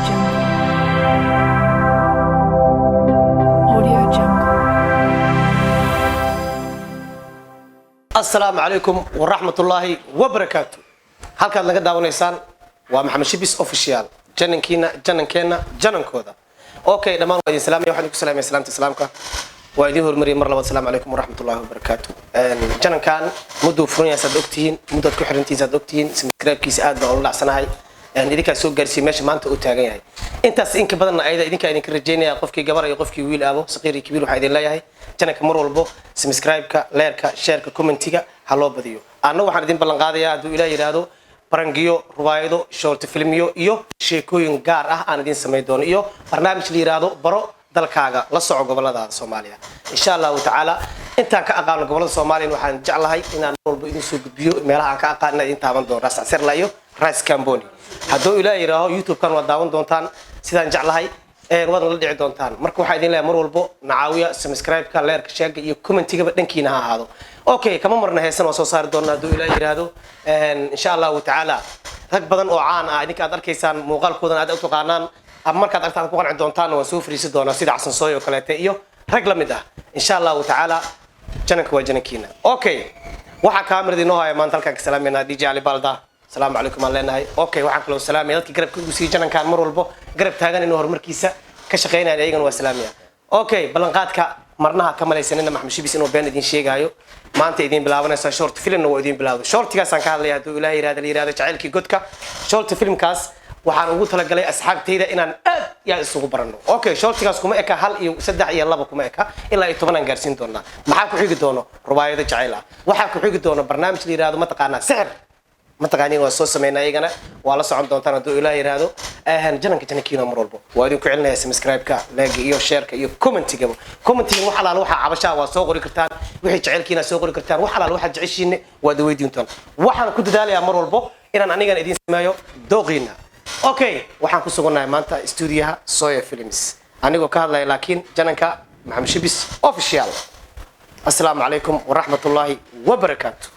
Jungle. Audio Jungle. السلام عليكم ورحمة الله وبركاته. halkaad laga daawanaysaan waa Maxamed Shibis official janankooda okay dhamaan waa idin salaamay waxaan ku salaamay salaamta waa idin hormariyay mar labaad assalaamu calaykum waraxmatullaahi wabarakaatu janankan muddo furan yahay ogtihiin muddo ku xirantiisa ogtihiin subscribe-kiisa aad baan u laacsanahay idinka soo gaarsiiyay meesha maanta uu taagan yahay intaas in ka badan ayda idinka idin ka rajeynaya qofkii gabar iyo qofkii wiil aabo saqiir iyo kabiir waxa idin leeyahay jananka mar walbo subscribe-ka like-ka share-ka comment-iga ha loo badiyo anna waxaan idin ballan qaadayaa haduu ilaahay yiraahdo barangiyo ruwaayado short filmiyo iyo sheekooyin gaar ah aan idin sameey doono iyo barnaamij la yiraahdo baro dalkaaga la soco gobolada Soomaaliya insha Allah ta'ala intaan ka aqaan gobolada Soomaaliya waxaan jeclahay inaan walba idin soo gudbiyo meelaha aan ka aqaan idin taaban doono Raasir Layo Rice Camboni hadoo ilaahay yiraahdo YouTube kan waa daawan doontaan sidaan jeclahay wadan la dhici doontaan marka waxa idin leeyahay mar walba nacaawiya subscribe-ka like share iyo comment-iga dhankiina ha ahaado okay kama marna heesan oo soo saar doona haduu ilaahay yiraahdo insha Allah ta'ala rag badan oo caan ah idinka aad arkaysaan muuqaalkoodan aad u taqaanaan ama markaad aragtaan ku qanci doontaan waa soo fariisi doona sida Xasan Sooyo kaleete iyo rag la mid ah insha Allah ta'ala jananka waa janankiina okay waxa kaamirada inoo haya maanta halka ka salaameena DJ Ali Balda السلام عليكم الله لنا اوكي waxaan kala salaamay dadka garabka ugu sii janankan mar walbo garab taagan inuu horumarkiisa ka shaqeynaayo ayagana waa salaamaya okay balanqaadka marnaha ka malaysanina Maxamed Shibis inuu been idin sheegayo maanta idin bilaabanaysa short film oo idin bilaawdo shortigaas aan ka hadlayaa haduu ilaahay yiraahdo jacaylkii godka short filmkaas waxaan ugu talagalay asxaabtayda inaan aad yaa isugu barano okay shortigaas kuma eka hal iyo saddex iyo laba kuma eka ilaa iyo 10 aan gaarsiin doonaa maxaa ku xigi doono rubaayada jacayl ah waxaa ku xigi doono barnaamij la yiraahdo ma taqaanaa sixir ما تقانين واسوسمينا ايغنا ولا سocon doontaan haduu ilaahay yiraahdo janankiina mar walbo waa idin ku celinaya subscribe-ka like iyo share-ka iyo comment-iga comment-iga waxa la waxa cabasha waa soo qori kartaan wixii jaceelkiina soo qori kartaan waxa la waxa jeceshiin waa weydiintaan waxaan ku dadaalayaa mar walbo inaan aniga idin sameeyo dooqiina okay waxaan ku suganahay maanta studio-ha Soya Films anigoo ka hadlay laakiin jananka Maxamed Shibis official assalaamu calaykum wa rahmatullaahi wa barakaatuh